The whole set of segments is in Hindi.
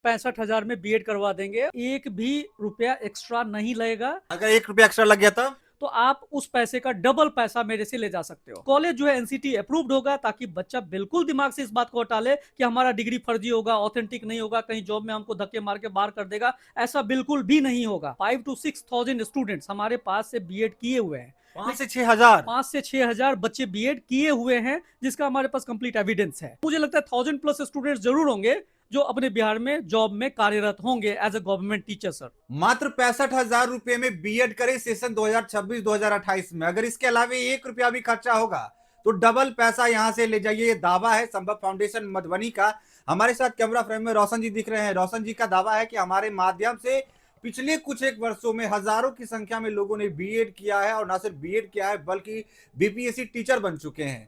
65,000 में बीएड करवा देंगे, एक भी रुपया एक्स्ट्रा नहीं लगेगा। अगर 1 रुपया एक्स्ट्रा लग गया तो आप उस पैसे का डबल पैसा मेरे से ले जा सकते हो। कॉलेज जो है एनसीटी अप्रूव्ड होगा, ताकि बच्चा बिल्कुल दिमाग से इस बात को हटा ले कि हमारा डिग्री फर्जी होगा, ऑथेंटिक नहीं होगा, कहीं जॉब में हमको धक्के मार के बाहर कर देगा। ऐसा बिल्कुल भी नहीं होगा। 5 to 6,000 स्टूडेंट्स हमारे पास से बीएड किए हुए हैं। 5 से 6 हजार। 5 से 6 हजार बच्चे बीएड किए हुए हैं, जिसका हमारे पास कंप्लीट एविडेंस है। मुझे लगता है 1000+ स्टूडेंट्स जरूर होंगे जो अपने बिहार में जॉब में कार्यरत होंगे as a government teacher sir. मात्र 65,000 रुपए में बीएड करे सेशन 2026-2028 में। अगर इसके अलावा 1 रुपया भी खर्चा होगा तो डबल पैसा यहां से ले जाइए। ये दावा है संभव फाउंडेशन मधुबनी का। हमारे साथ कैमरा फ्रेम में रोशन जी दिख रहे हैं। रोशन जी का दावा है कि हमारे माध्यम से पिछले कुछ एक वर्षों में हजारों की संख्या में लोगों ने बीएड किया है, और ना सिर्फ बीएड किया है बल्कि बीपीएससी टीचर बन चुके हैं।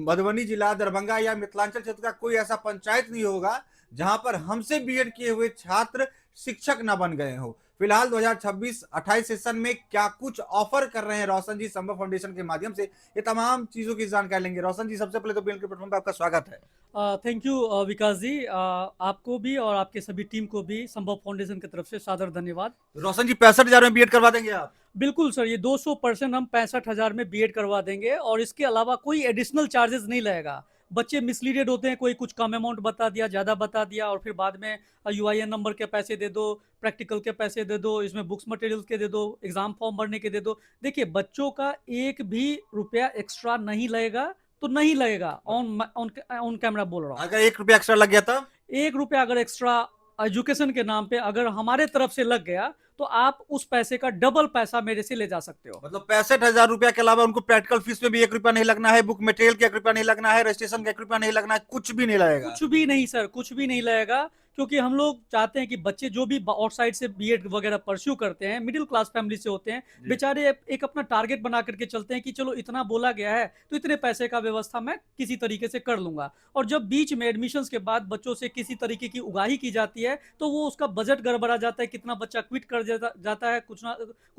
मधुबनी जिला, दरभंगा या मिथिलांचल क्षेत्र का कोई ऐसा पंचायत नहीं होगा जहां पर हमसे बीएड किए हुए छात्र शिक्षक न बन गए हो। फिलहाल 2026-28 सेशन में क्या कुछ ऑफर कर रहे हैं रोशन जी संभव फाउंडेशन के माध्यम से, ये तमाम चीजों की जानकारी लेंगे। रोशन जी, सबसे पहले तो बीएड के प्लेटफॉर्म पर आपका स्वागत है। थैंक यू विकास जी। आपको भी और आपके सभी टीम को भी संभव फाउंडेशन की तरफ से सादर धन्यवाद। रोशन जी, 65,000 में बीएड करवा देंगे आप? बिल्कुल सर, ये 200% हम 65,000 में बीएड करवा देंगे, और इसके अलावा कोई एडिशनल चार्जेस नहीं लगेगा। बच्चे मिसलीडेड होते हैं, कोई कुछ कम अमाउंट बता दिया, ज़्यादा बता दिया, और फिर बाद में यूआईएन नंबर के पैसे दे दो, प्रैक्टिकल के पैसे दे दो, इसमें बुक्स मटेरियल्स के दे दो, एग्जाम फॉर्म भरने के दे दो। देखिए, बच्चों का एक भी रुपया एक्स्ट्रा नहीं लगेगा, तो नहीं लगेगा। ऑन ऑन ऑन कैमरा बोल रहा हूँ। अगर 1 रुपया एक्स्ट्रा लग गया था? 1 रुपया अगर एक्स्ट्रा एजुकेशन के नाम पे अगर हमारे तरफ से लग गया, तो आप उस पैसे का डबल पैसा मेरे से ले जा सकते हो। मतलब 65,000 रुपया के अलावा उनको प्रैक्टिकल फीस में भी 1 रुपया नहीं लगना है, बुक मटेरियल का 1 रुपया नहीं लगना है, रजिस्ट्रेशन का 1 रुपया नहीं लगना है, कुछ भी नहीं लगेगा? कुछ भी नहीं सर, कुछ भी नहीं लगेगा, क्योंकि हम लोग चाहते हैं कि बच्चे जो भी आउटसाइड से बीएड वगैरह परस्यू करते हैं, मिडिल क्लास फैमिली से होते हैं, बेचारे एक अपना टारगेट बना करके चलते हैं कि चलो इतना बोला गया है तो इतने पैसे का व्यवस्था मैं किसी तरीके से कर लूंगा। और जब बीच में एडमिशंस के बाद बच्चों से किसी तरीके की उगाही की जाती है, तो वो उसका बजट गड़बड़ा जाता है, कितना बच्चा क्विट कर जाता है, कुछ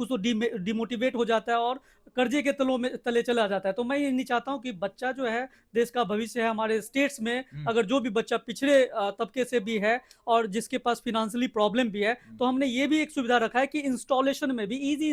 तो डिमोटिवेट हो जाता है और कर्जे के तले चला जाता है। तो मैं ये नहीं चाहता हूँ कि बच्चा जो है देश का भविष्य है। हमारे स्टेट्स में अगर जो भी बच्चा पिछड़े तबके से भी है और जिसके पास फिनेंशियली प्रॉब्लम भी है, तो हमने ये भी एक सुविधा रखा है कि इंस्टॉलेशन में भी, इजी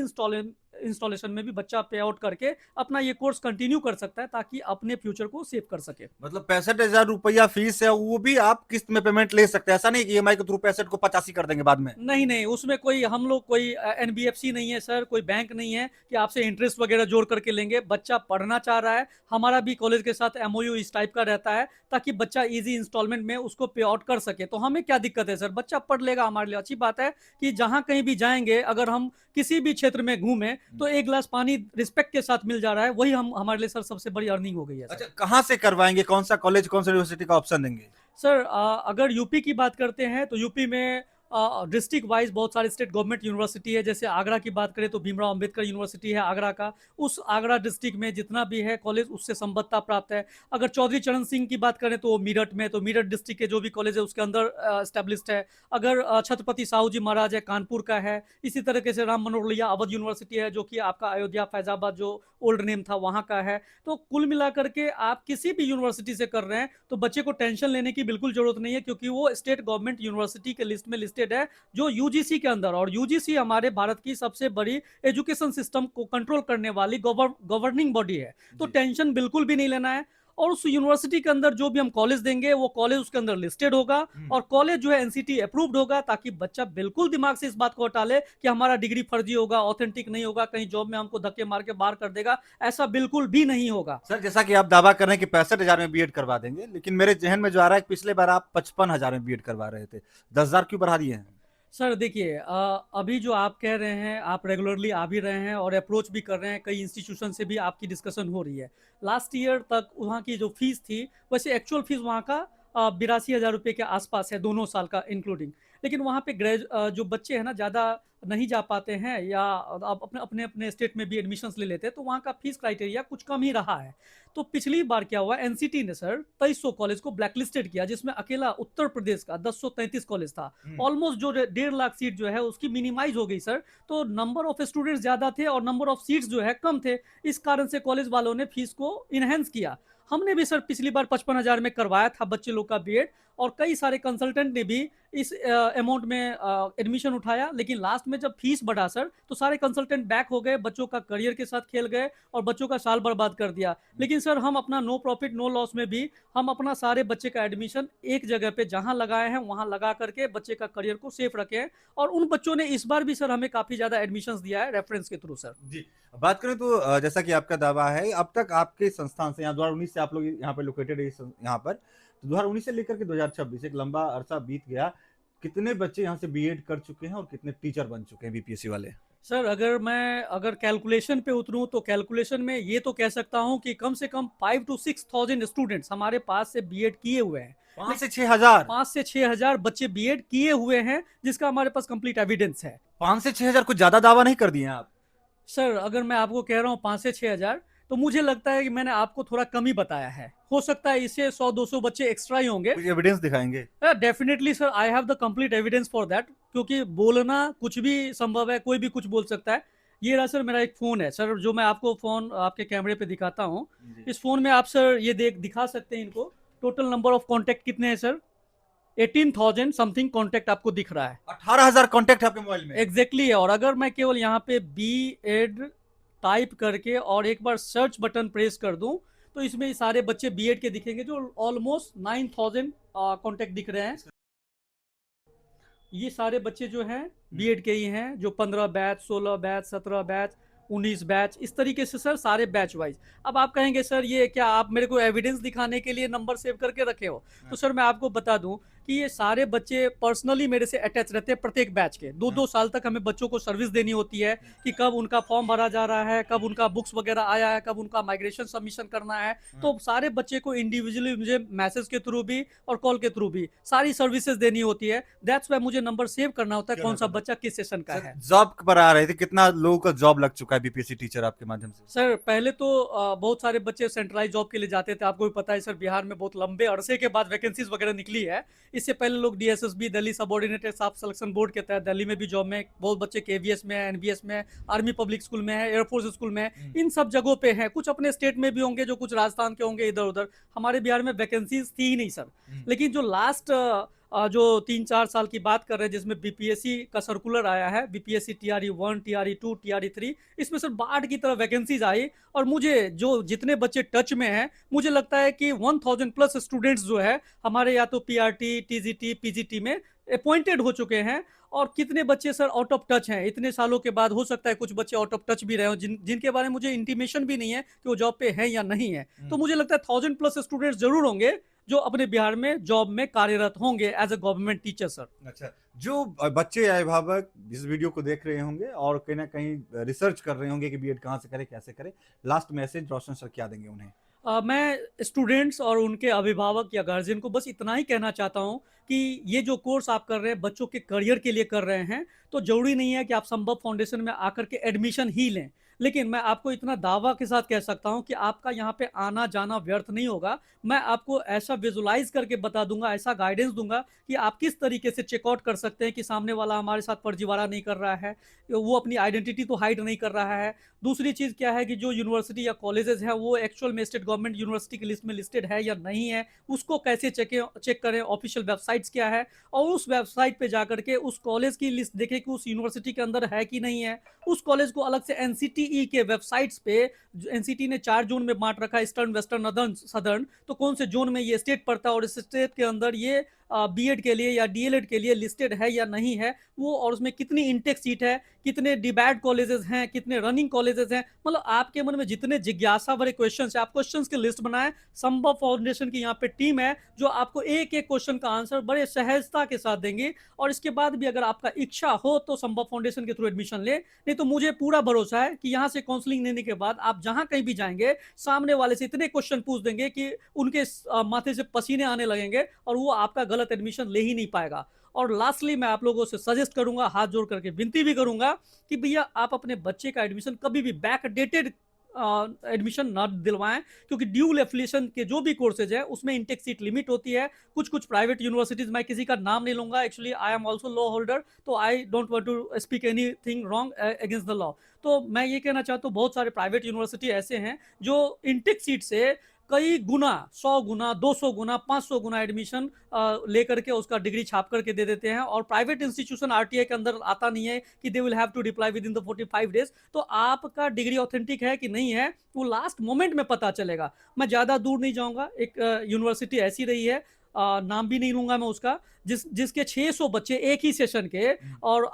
इंस्टॉलेशन में भी बच्चा पे आउट करके अपना ये कोर्स कंटिन्यू कर सकता है, ताकि अपने फ्यूचर को सेव कर सके। मतलब 65,000 रुपया फीस है, वो भी आप किस्त में पेमेंट ले सकते हैं? ऐसा नहीं कि ईएमआई के थ्रू 65 को 85 कर देंगे बाद में? नहीं नहीं, उसमें कोई, हम लोग कोई एनबीएफसी नहीं है सर, कोई बैंक नहीं है कि आपसे इंटरेस्ट वगैरह जोड़ करके लेंगे। बच्चा पढ़ना चाह रहा है, हमारा भी कॉलेज के साथ एमओयू इस टाइप का रहता है, ताकि बच्चा इजी इंस्टॉलमेंट में उसको पे आउट कर सके। तो हमें क्या दिक्कत है सर, बच्चा पढ़ लेगा, हमारे लिए अच्छी बात है कि जहां कहीं भी जाएंगे, अगर हम किसी भी क्षेत्र में घूमें, तो एक गिलास पानी रिस्पेक्ट के साथ मिल जा रहा है, वही हम हमारे लिए सर सबसे बड़ी अर्निंग हो गई है सर। अच्छा, कहाँ से करवाएंगे? कौन सा कॉलेज, कौन सा यूनिवर्सिटी का ऑप्शन देंगे? सर अगर यूपी की बात करते हैं तो यूपी में डिस्ट्रिक्ट वाइज बहुत सारे स्टेट गवर्नमेंट यूनिवर्सिटी है। जैसे आगरा की बात करें तो भीमराव अंबेडकर यूनिवर्सिटी है आगरा का। उस आगरा डिस्ट्रिक्ट में जितना भी है कॉलेज, उससे संबद्धता प्राप्त है। अगर चौधरी चरण सिंह की बात करें तो मेरठ में, तो मेरठ डिस्ट्रिक्ट के जो भी कॉलेज है उसके अंदर स्टैब्लिश्ड है। अगर छत्रपति साहू जी महाराज है, कानपुर का है। इसी तरीके से राम मनोहर लोहिया अवध यूनिवर्सिटी है, जो कि आपका अयोध्या फैजाबाद जो ओल्ड नेम था वहाँ का है। तो कुल मिलाकर के आप किसी भी यूनिवर्सिटी से कर रहे हैं तो बच्चे को टेंशन लेने की बिल्कुल जरूरत नहीं है, क्योंकि वो स्टेट गवर्नमेंट यूनिवर्सिटी के लिस्ट में लिस्टेड है, जो यूजीसी के अंदर। और यूजीसी हमारे भारत की सबसे बड़ी एजुकेशन सिस्टम को कंट्रोल करने वाली गवर्निंग बॉडी है। तो टेंशन बिल्कुल भी नहीं लेना है। और उस यूनिवर्सिटी के अंदर जो भी हम कॉलेज देंगे, वो कॉलेज उसके अंदर लिस्टेड होगा, और कॉलेज जो है एनसीटी अप्रूव्ड होगा, ताकि बच्चा बिल्कुल दिमाग से इस बात को हटा ले कि हमारा डिग्री फर्जी होगा, ऑथेंटिक नहीं होगा, कहीं जॉब में हमको धक्के मार के बाहर कर देगा। ऐसा बिल्कुल भी नहीं होगा सर। जैसा कि आप दावा कर रहे हैं कि 65,000 में बीएड करवा देंगे, लेकिन मेरे जहन में जो आ रहा है कि पिछले बार आप 55,000 में बीएड करवा रहे थे, 10,000 क्यों बढ़ा दिए हैं? सर देखिए, अभी जो आप कह रहे हैं, आप रेगुलरली आ भी रहे हैं और अप्रोच भी कर रहे हैं, कई इंस्टीट्यूशन से भी आपकी डिस्कशन हो रही है। लास्ट ईयर तक वहाँ की जो फीस थी, वैसे एक्चुअल फीस वहाँ का 82,000 रुपये के आसपास है, दोनों साल का इंक्लूडिंग। लेकिन वहाँ पे जो बच्चे हैं ना, ज़्यादा नहीं जा पाते हैं, या आप अपने अपने अपने स्टेट में भी एडमिशन्स ले लेते हैं, तो वहाँ का फीस क्राइटेरिया कुछ कम ही रहा है। तो पिछली बार क्या हुआ, एनसीटी ने सर 2300 कॉलेज को ब्लैकलिस्टेड किया, जिसमें अकेला उत्तर प्रदेश का 1033 कॉलेज था। ऑलमोस्ट जो 1.5 लाख सीट जो है उसकी मिनिमाइज हो गई सर। तो नंबर ऑफ स्टूडेंट्स ज्यादा थे और नंबर ऑफ सीट्स जो है कम थे। इस कारण से कॉलेज वालों ने फीस को इनहेंस किया। हमने भी सर पिछली बार 55,000 में करवाया था बच्चे लोग का बीएड, और कई सारे कंसल्टेंट ने भी इस अमाउंट में एडमिशन उठाया, लेकिन लास्ट में जब फीस बढ़ा सर, तो सारे कंसल्टेंट बैक हो गए, बच्चों का करियर के साथ खेल गए और बच्चों का साल बर्बाद कर दिया। लेकिन सर हम अपना नो प्रॉफिट नो लॉस में भी हम अपना सारे बच्चे का एडमिशन एक जगह पे जहां लगाए हैं वहां लगा करके बच्चे का करियर को सेफ रखे हैं, और उन बच्चों ने इस बार भी सर हमें काफी ज्यादा एडमिशंस दिया है रेफरेंस के थ्रू सर। जी। बात करें तो जैसा कि आपका दावा है, अब तक आपके संस्थान से यहाँ 2019 से आप लोग यहाँ पे लोकेटेड है यहाँ पर, तो 2019 से लेकर के 2026 एक लंबा अरसा बीत गया। कितने बच्चे यहाँ से बीएड कर चुके हैं और कितने टीचर बन चुके हैं बीपीएससी वाले? सर अगर कैलकुलेशन पे उतरूं तो कैलकुलेशन में ये तो कह सकता हूं कि कम से कम 5 to 6,000 स्टूडेंट्स हमारे पास से बीएड किए हुए हैं। 5 से 6,000? 5 से 6 हजार बच्चे बीएड किए हुए हैं, जिसका हमारे पास कंप्लीट एविडेंस है। 5 से 6,000 कुछ ज्यादा दावा नहीं कर दिए आप? सर अगर मैं आपको कह रहा हूँ 5 से 6 हजार, तो मुझे लगता है कि मैंने आपको थोड़ा कम ही बताया है। हो सकता है इससे 100-200 बच्चे एक्स्ट्रा ही होंगे। कुछ एविडेंस दिखाएंगे? Definitely sir, I have the complete evidence for that, क्योंकि बोलना कुछ भी संभव है, कोई भी कुछ बोल सकता है। ये रहा सर मेरा एक फोन है सर, जो मैं आपको फोन आपके कैमरे पे दिखाता हूँ। इस फोन में आप सर ये दिखा सकते हैं इनको। टोटल नंबर ऑफ कॉन्टेक्ट कितने हैं सर? 18,000 समथिंग कॉन्टेक्ट आपको दिख रहा है। 18,000 कॉन्टेक्ट आपके मोबाइल में? एग्जैक्टली है। और अगर मैं केवल यहाँ पे बी एड टाइप करके और एक बार सर्च बटन प्रेस कर दूं, तो इसमें ये सारे बच्चे बीएड के दिखेंगे, जो ऑलमोस्ट 9,000 कॉन्टेक्ट दिख रहे हैं। ये सारे बच्चे जो हैं बीएड के ही हैं, जो 15 बैच, 16 बैच, 17 बैच, 19 बैच, इस तरीके से सर सारे बैच वाइज। अब आप कहेंगे सर ये क्या आप मेरे को एविडेंस दिखाने के लिए नंबर सेव करके रखे हो? तो सर मैं आपको बता दूं कि ये सारे बच्चे पर्सनली मेरे से अटैच रहते हैं प्रत्येक बैच के। 2-2 साल तक हमें बच्चों को सर्विस देनी होती है कि कब उनका फॉर्म भरा जा रहा है, कब उनका बुक्स वगैरह आया है, कब उनका माइग्रेशन सबमिशन करना है। तो सारे बच्चे को इंडिविजुअली मुझे मैसेज के थ्रू भी और कॉल के थ्रू भी सारी सर्विसेज देनी होती है। दैट्स वाई मुझे नंबर सेव करना होता है कौन सा बच्चा किस सेशन का है। जॉब पर आ रहे थे, कितना लोगों का जॉब लग चुका है बीपीएससी टीचर आपके माध्यम से? सर पहले तो बहुत सारे बच्चे सेंट्रलाइज जॉब के लिए जाते थे। आपको भी पता है सर, बिहार में बहुत लंबे अरसे के बाद वैकेंसीज वगैरह निकली है। इससे पहले लोग DSSB Delhi subordinated staff selection board के तहत दिल्ली में भी जॉब में, बहुत बच्चे केवीएस में है, एनबीएस में है, आर्मी पब्लिक स्कूल में है, एयरफोर्स स्कूल में है, इन सब जगहों पे हैं। कुछ अपने स्टेट में भी होंगे, जो कुछ राजस्थान के होंगे इधर उधर। हमारे बिहार में वैकेंसीज थी ही नहीं सर। लेकिन जो लास्ट जो 3-4 साल की बात कर रहे हैं, जिसमें बीपीएससी का सर्कुलर आया है, बीपीएससी टीआरई 1, टीआरई 2, टीआरई 3, इसमें सर बाढ़ की तरह वैकेंसीज आई। और मुझे जो जितने बच्चे टच में हैं, मुझे लगता है कि 1000 प्लस स्टूडेंट्स जो है हमारे या तो पीआरटी, टीजीटी, पीजीटी में अपॉइंटेड हो चुके हैं। और कितने बच्चे सर आउट ऑफ टच हैं इतने सालों के बाद। हो सकता है कुछ बच्चे आउट ऑफ टच भी रहे हो, जिनके बारे में मुझे इंटीमेशन भी नहीं है कि वो जॉब पे है या नहीं है। तो मुझे लगता है 1000 प्लस स्टूडेंट्स जरूर होंगे जो अपने बिहार में जॉब में कार्यरत होंगे as a government teacher sir. अच्छा, जो बच्चे अभिभावक इस वीडियो को देख रहे होंगे और कहीं ना कहीं रिसर्च कर रहे होंगे कि बीएड कहाँ से करें, कैसे करें, लास्ट मैसेज रोशन सर क्या देंगे उन्हें? मैं स्टूडेंट्स और उनके अभिभावक या गार्जियन को बस इतना ही कहना चाहता हूं कि ये जो कोर्स आप कर रहे हैं बच्चों के करियर के लिए कर रहे हैं, तो जरूरी नहीं है कि आप संभव फाउंडेशन में आकर के एडमिशन ही लें। लेकिन मैं आपको इतना दावा के साथ कह सकता हूं कि आपका यहाँ पे आना जाना व्यर्थ नहीं होगा। मैं आपको ऐसा विजुलाइज करके बता दूंगा, ऐसा गाइडेंस दूंगा कि आप किस तरीके से चेकआउट कर सकते हैं कि सामने वाला हमारे साथ फर्जीवाड़ा नहीं कर रहा है, वो अपनी आइडेंटिटी तो हाइड नहीं कर रहा है। दूसरी चीज़ क्या है कि जो यूनिवर्सिटी या कॉलेजेस है वो एक्चुअल में स्टेट गवर्नमेंट यूनिवर्सिटी की लिस्ट में लिस्टेड है या नहीं है, उसको कैसे चेक करें, ऑफिशियल वेबसाइट्स क्या है, और उस वेबसाइट पे जाकर के उस कॉलेज की लिस्ट देखें कि उस यूनिवर्सिटी के अंदर है कि नहीं है। उस कॉलेज को अलग से एनसीटीई के वेबसाइट्स पे, एनसीटी ने 4 जोन में बांट रखा है, ईस्टर्न, वेस्टर्न, नदर्न, सदर्न, तो कौन से जोन में ये स्टेट पड़ता है और इस स्टेट के अंदर ये बीएड के लिए या डीएलएड के लिए लिस्टेड है या नहीं है वो, और उसमें कितनी इंटेक सीट है, कितने डीबैट कॉलेजेस हैं, कितने रनिंग कॉलेजेस हैं। मतलब आपके मन में जितने जिज्ञासा भरे क्वेश्चंस है, आप क्वेश्चंस की लिस्ट बनाएं। संभव फाउंडेशन की यहाँ पे टीम है जो आपको एक एक क्वेश्चन का आंसर बड़े सहजता के साथ देंगे। और इसके बाद भी अगर आपका इच्छा हो तो संभव फाउंडेशन के थ्रू एडमिशन ले, नहीं तो मुझे पूरा भरोसा है कि यहाँ से काउंसलिंग लेने के बाद आप जहां कहीं भी जाएंगे, सामने वाले से इतने क्वेश्चन पूछ देंगे कि उनके माथे से पसीने आने लगेंगे और वो आपका गलत एडमिशन ले ही नहीं पाएगा। और लास्टली मैं आप लोगों से सजेस्ट करूंगा, हाथ जोड़ करके विनती भी करूंगा कि भैया आप अपने बच्चे का एडमिशन कभी भी बैक डेटेड एडमिशन ना दिलवाएं, क्योंकि ड्यूल एफिलिएशन के जो भी कोर्सेज है उसमें इंटेक सीट लिमिट होती है। कुछ प्राइवेट यूनिवर्सिटीज, मैं किसी का नाम नहीं लूंगा, actually I am also law holder, तो I don't want to speak anything wrong against the law. तो मैं ये कहना चाहता हूँ बहुत सारे प्राइवेट यूनिवर्सिटी ऐसे हैं जो इंटेक सीट से कई गुना, 100 गुना, 200 गुना, 500 गुना एडमिशन लेकर के उसका डिग्री छाप करके दे देते हैं। और प्राइवेट इंस्टीट्यूशन आरटीआई के अंदर आता नहीं है कि they will have to reply within the 45 days. तो आपका डिग्री ऑथेंटिक है कि नहीं है वो लास्ट मोमेंट में पता चलेगा। मैं ज़्यादा दूर नहीं जाऊंगा, एक यूनिवर्सिटी ऐसी रही है, नाम भी नहीं लूंगा मैं उसका, जिसके 600 बच्चे एक ही सेशन के और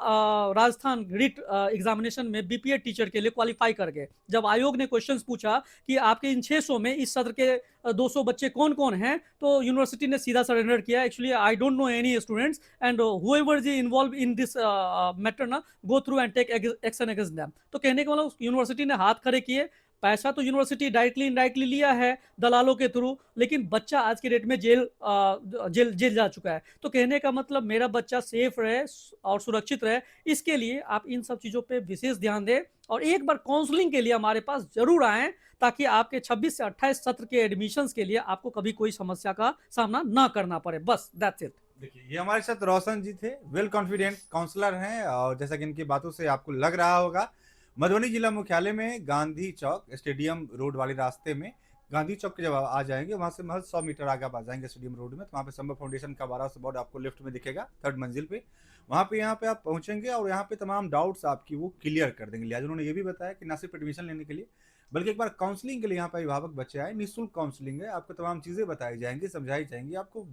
राजस्थान रिट एग्जामिनेशन में बीपीएड टीचर के लिए क्वालिफाई कर गए। जब आयोग ने क्वेश्चंस पूछा कि आपके इन 600 में इस सत्र के 200 बच्चे कौन कौन हैं, तो यूनिवर्सिटी ने सीधा सरेंडर किया, actually I don't know any students and whoever is involve in this matter ना, go through and take action against them. तो कहने का मतलब यूनिवर्सिटी ने हाथ खड़े किए, पैसा तो यूनिवर्सिटी डायरेक्टली इनडायरेक्टली लिया है दलालों के थ्रू, लेकिन बच्चा आज के डेट में जेल जा चुका है। तो कहने का मतलब मेरा बच्चा सेफ रहे और सुरक्षित रहे, इसके लिए आप इन सब चीज़ों पे विशेष ध्यान दें और एक बार काउंसलिंग के लिए हमारे पास जरूर आएं, ताकि आपके 26 से 28 सत्र के एडमिशन्स के लिए आपको कभी कोई समस्या का सामना ना करना पड़े। बस दैट्स इट। देखिए, ये हमारे साथ रोशन जी थे, वेल कॉन्फिडेंट काउंसलर हैं, और जैसा कि इनकी बातों से आपको लग रहा होगा, मधुबनी जिला मुख्यालय में गांधी चौक स्टेडियम रोड वाले रास्ते में, गांधी चौक के जब आ जाएंगे वहां से महज 100 मीटर आगे आप आ जाएंगे स्टेडियम रोड में, तो वहाँ पे संभव फाउंडेशन का बड़ा सा बोर्ड आपको लेफ्ट में दिखेगा, 3rd मंजिल पे। वहाँ पे यहाँ पे आप पहुंचेंगे और यहाँ पे तमाम डाउट्स आपकी वो क्लियर कर देंगे। लिहाजा उन्होंने ये भी बताया कि ना सिर्फ एडमिशन लेने के लिए बल्कि एक बार काउंसलिंग के लिए यहाँ पे अभिभावक बच्चे आए, निःशुल्क काउंसलिंग है, आपको तमाम चीज़ें बताई जाएंगी, समझाई जाएंगी, आपको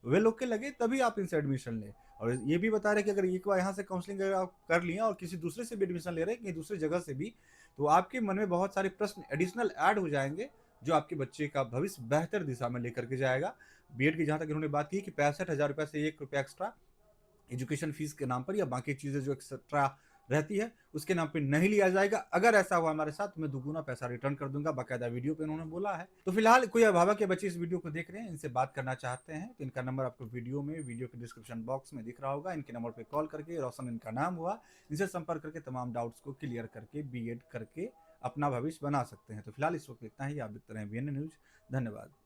वे लोग के लगे तभी आप इनसे एडमिशन लें। और ये भी बता रहे कि अगर एक बार यहाँ से काउंसलिंग आप कर लिए और किसी दूसरे से भी एडमिशन ले रहे हैं कहीं दूसरी जगह से भी, तो आपके मन में बहुत सारे प्रश्न एडिशनल ऐड हो जाएंगे जो आपके बच्चे का भविष्य बेहतर दिशा में लेकर के जाएगा। बीएड की जहाँ तक इन्होंने बात की कि 65,000 रुपये से 1 रुपया एक्स्ट्रा एजुकेशन फीस के नाम पर या बाकी चीज़ें जो एक्स्ट्रा रहती है उसके नाम पे नहीं लिया जाएगा। अगर ऐसा हुआ हमारे साथ तो मैं दुगुना पैसा रिटर्न कर दूंगा, बाकायदा वीडियो पे उन्होंने बोला है। तो फिलहाल कोई अभिभावक या बच्चे इस वीडियो को देख रहे हैं, इनसे बात करना चाहते हैं, तो इनका नंबर आपको वीडियो के डिस्क्रिप्शन बॉक्स में दिख रहा होगा। इनके नंबर पे कॉल करके, रोशन इनका नाम हुआ, इनसे संपर्क करके तमाम डाउट्स को क्लियर करके बीएड करके अपना भविष्य बना सकते हैं। तो फिलहाल इस वक्त इतना ही। आप देखते रहें बीएनए न्यूज। धन्यवाद।